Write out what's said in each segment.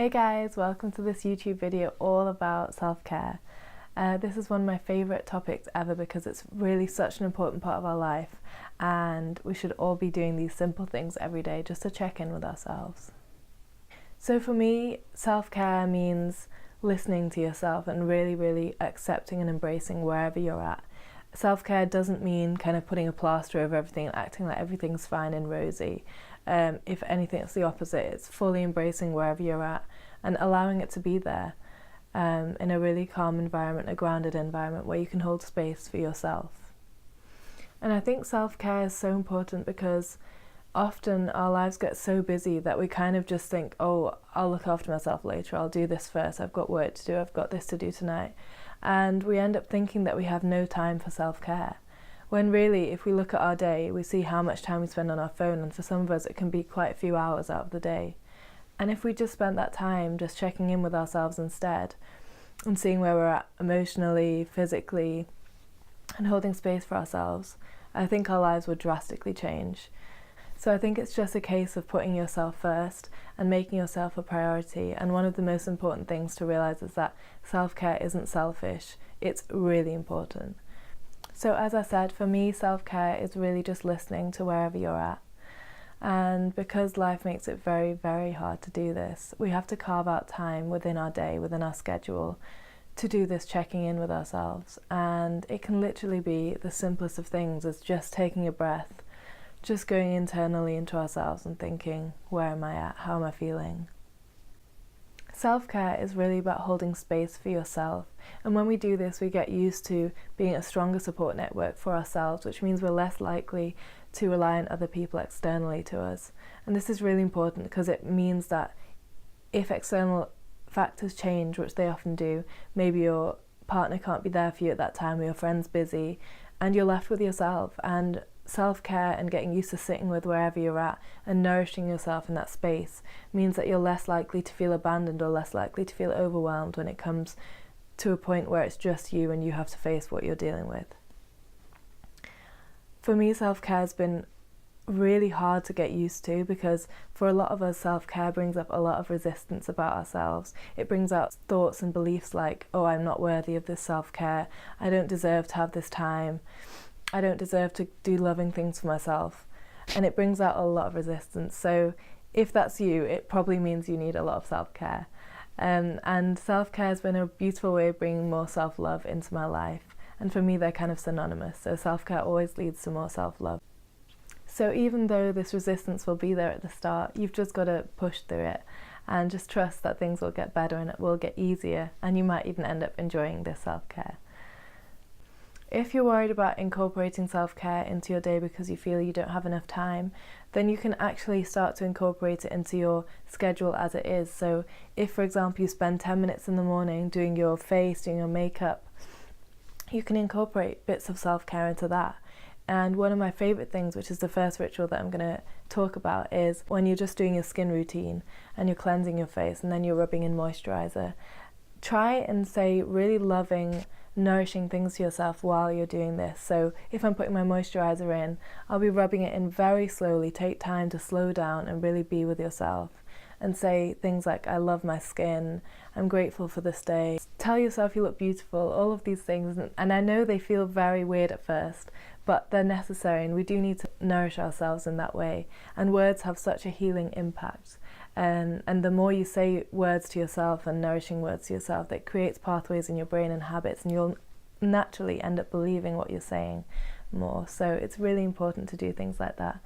Hey guys, welcome to this YouTube video all about self-care. This is one of my favourite topics ever because it's really such an important part of our life, and we should all be doing these simple things every day just to check in with ourselves. So for me, self-care means listening to yourself and really accepting and embracing wherever you're at. Self-care doesn't mean kind of putting a plaster over everything and acting like everything's fine and rosy. If anything, it's the opposite. It's fully embracing wherever you're at and allowing it to be there in a really calm environment, a grounded environment where you can hold space for yourself. And I think self-care is so important because often our lives get so busy that we kind of just think, oh, I'll look after myself later, I'll do this first, I've got work to do, I've got this to do tonight. And we end up thinking that we have no time for self-care. When really, if we look at our day, we see how much time we spend on our phone, and for some of us it can be quite a few hours out of the day. And if we just spent that time just checking in with ourselves instead, and seeing where we're at emotionally, physically, and holding space for ourselves, I think our lives would drastically change. So I think it's just a case of putting yourself first and making yourself a priority. And one of the most important things to realise is that self-care isn't selfish, it's really important. So as I said, for me, self-care is really just listening to wherever you're at. And because life makes it very hard to do this, we have to carve out time within our day, within our schedule, to do this checking in with ourselves. And it can literally be the simplest of things, as just taking a breath, just going internally into ourselves and thinking, where am I at? How am I feeling? Self-care is really about holding space for yourself, and when we do this we get used to being a stronger support network for ourselves, which means we're less likely to rely on other people externally to us. And this is really important because it means that if external factors change, which they often do, maybe your partner can't be there for you at that time or your friend's busy, and you're left with yourself. And self-care and getting used to sitting with wherever you're at and nourishing yourself in that space means that you're less likely to feel abandoned or less likely to feel overwhelmed when it comes to a point where it's just you and you have to face what you're dealing with. For me, self-care has been really hard to get used to because for a lot of us, self-care brings up a lot of resistance about ourselves. It brings out thoughts and beliefs like, oh, I'm not worthy of this self-care, I don't deserve to have this time, I don't deserve to do loving things for myself. And it brings out a lot of resistance. So if that's you, it probably means you need a lot of self-care. And self-care has been a beautiful way of bringing more self-love into my life. And for me, they're kind of synonymous. So self-care always leads to more self-love. So even though this resistance will be there at the start, you've just got to push through it and just trust that things will get better and it will get easier. And you might even end up enjoying this self-care. If you're worried about incorporating self-care into your day because you feel you don't have enough time, then you can actually start to incorporate it into your schedule as it is. So if, for example, you spend 10 minutes in the morning doing your face, doing your makeup, you can incorporate bits of self-care into that. And one of my favourite things, which is the first ritual that I'm going to talk about, is when you're just doing your skin routine and you're cleansing your face and then you're rubbing in moisturiser. Try and say really loving, nourishing things to yourself while you're doing this. So if I'm putting my moisturiser in, I'll be rubbing it in very slowly. Take time to slow down and really be with yourself and say things like, I love my skin, I'm grateful for this day. Tell yourself you look beautiful, all of these things. And I know they feel very weird at first, but they're necessary, and we do need to nourish ourselves in that way. And words have such a healing impact. And the more you say words to yourself and nourishing words to yourself, that creates pathways in your brain and habits, and you'll naturally end up believing what you're saying more. So it's really important to do things like that.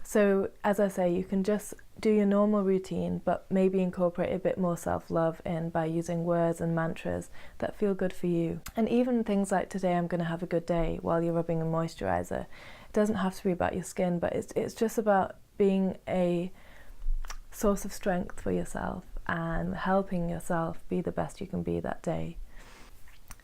So as I say, you can just do your normal routine, but maybe incorporate a bit more self-love in by using words and mantras that feel good for you. And even things like, today I'm going to have a good day, while you're rubbing a moisturiser. It doesn't have to be about your skin, but it's just about being a source of strength for yourself and helping yourself be the best you can be that day.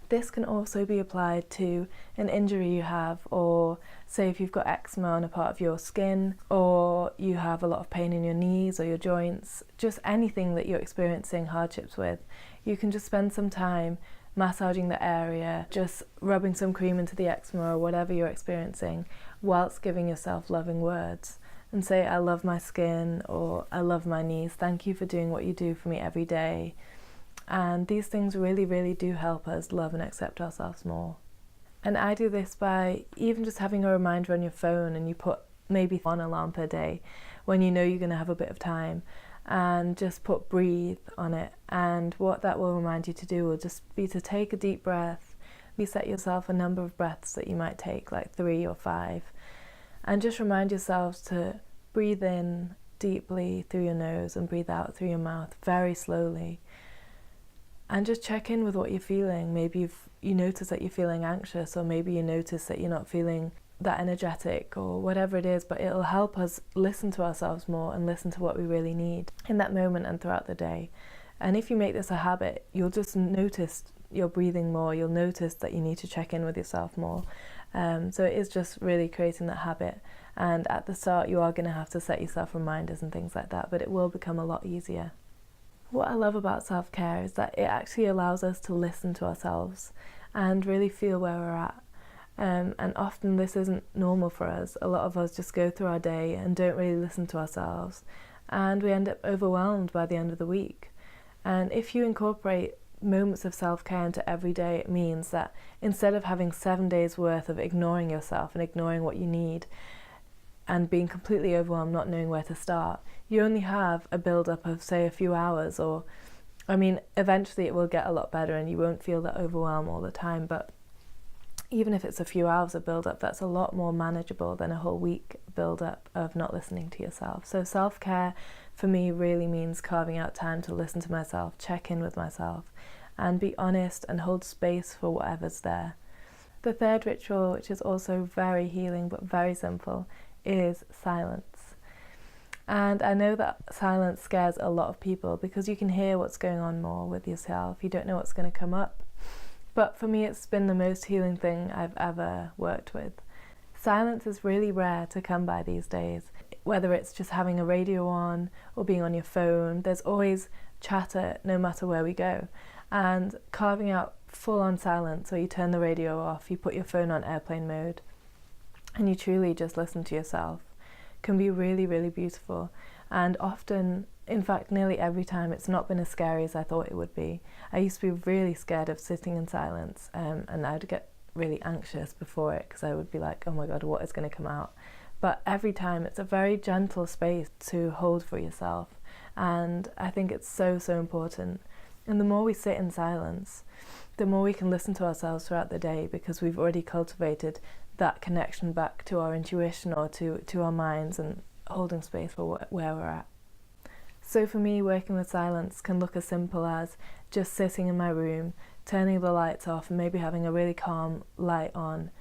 This can also be applied to an injury you have, or say if you've got eczema on a part of your skin, or you have a lot of pain in your knees or your joints, just anything that you're experiencing hardships with. You can just spend some time massaging the area, just rubbing some cream into the eczema or whatever you're experiencing, whilst giving yourself loving words. and say, I love my skin, or I love my knees. Thank you for doing what you do for me every day. And these things really, really do help us love and accept ourselves more. And I do this by even just having a reminder on your phone, and you put maybe one alarm per day when you know you're going to have a bit of time, and just put breathe on it. And what that will remind you to do will just be to take a deep breath. You set yourself a number of breaths that you might take, like 3 or 5, and just remind yourselves to breathe in deeply through your nose and breathe out through your mouth very slowly. And just check in with what you're feeling. Maybe you notice that you're feeling anxious, or maybe you notice that you're not feeling that energetic, or whatever it is, but it'll help us listen to ourselves more and listen to what we really need in that moment and throughout the day. And if you make this a habit, you'll just notice you're breathing more, you'll notice that you need to check in with yourself more. So it is just really creating that habit. And at the start, you are going to have to set yourself reminders and things like that, but it will become a lot easier. What I love about self-care is that it actually allows us to listen to ourselves and really feel where we're at. And often this isn't normal for us. A lot of us just go through our day and don't really listen to ourselves, and we end up overwhelmed by the end of the week. And if you incorporate moments of self-care into every day, it means that instead of having 7 days worth of ignoring yourself and ignoring what you need and being completely overwhelmed, not knowing where to start, you only have a build-up of, say, a few hours, or, I mean, eventually it will get a lot better and you won't feel that overwhelm all the time, but even if it's a few hours of build-up, that's a lot more manageable than a whole week build-up of not listening to yourself. So self-care for me really means carving out time to listen to myself, check in with myself, and be honest and hold space for whatever's there. The third ritual, which is also very healing but very simple, is silence. And I know that silence scares a lot of people because you can hear what's going on more with yourself. You don't know what's going to come up. But for me, it's been the most healing thing I've ever worked with. Silence is really rare to come by these days. Whether it's just having a radio on or being on your phone, there's always chatter no matter where we go. And carving out full-on silence, where you turn the radio off, you put your phone on airplane mode, and you truly just listen to yourself, can be really, really beautiful. And often, in fact, nearly every time, it's not been as scary as I thought it would be. I used to be really scared of sitting in silence, and I'd get really anxious before it because I would be like, oh my God, what is going to come out? But every time, it's a very gentle space to hold for yourself. And I think it's so, so important. And the more we sit in silence, the more we can listen to ourselves throughout the day, because we've already cultivated that connection back to our intuition or to our minds, and holding space for where we're at. So for me, working with silence can look as simple as just sitting in my room, turning the lights off and maybe having a really calm light on,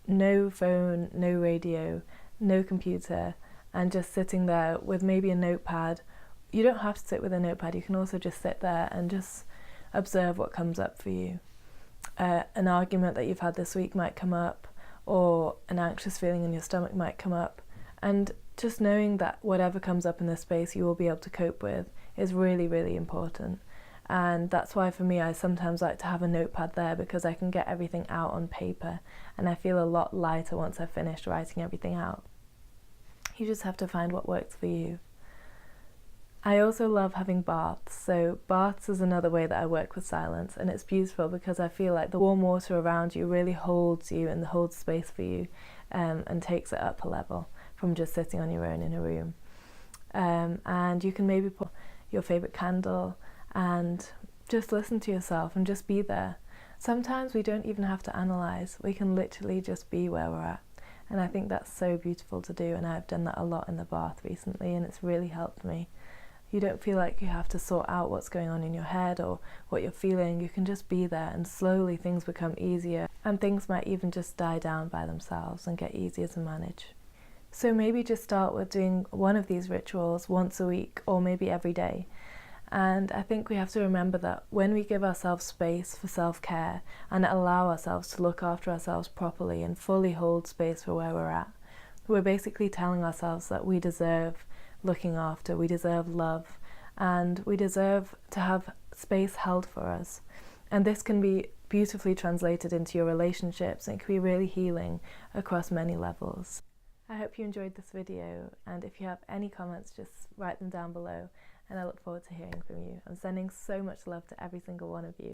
no phone, no radio, no computer, and just sitting there with maybe a notepad. You don't have to sit with a notepad, you can also just sit there and just observe what comes up for you. An argument that you've had this week might come up, or an anxious feeling in your stomach might come up, and just knowing that whatever comes up in this space you will be able to cope with is really, really important. And that's why for me, I sometimes like to have a notepad there, because I can get everything out on paper and I feel a lot lighter once I've finished writing everything out. You just have to find what works for you. I also love having baths. So baths is another way that I work with silence, and it's beautiful because I feel like the warm water around you really holds you and holds space for you, and takes it up a level from just sitting on your own in a room. And you can maybe put your favourite candle and just listen to yourself and just be there. Sometimes we don't even have to analyse, we can literally just be where we're at. And I think that's so beautiful to do, and I've done that a lot in the bath recently, and it's really helped me. You don't feel like you have to sort out what's going on in your head or what you're feeling. You can just be there, and slowly things become easier, and things might even just die down by themselves and get easier to manage. So maybe just start with doing one of these rituals once a week, or maybe every day. And I think we have to remember that when we give ourselves space for self-care and allow ourselves to look after ourselves properly and fully hold space for where we're at, we're basically telling ourselves that we deserve looking after, we deserve love, and we deserve to have space held for us. And this can be beautifully translated into your relationships, and it can be really healing across many levels. I hope you enjoyed this video, and if you have any comments, just write them down below, and I look forward to hearing from you. I'm sending so much love to every single one of you.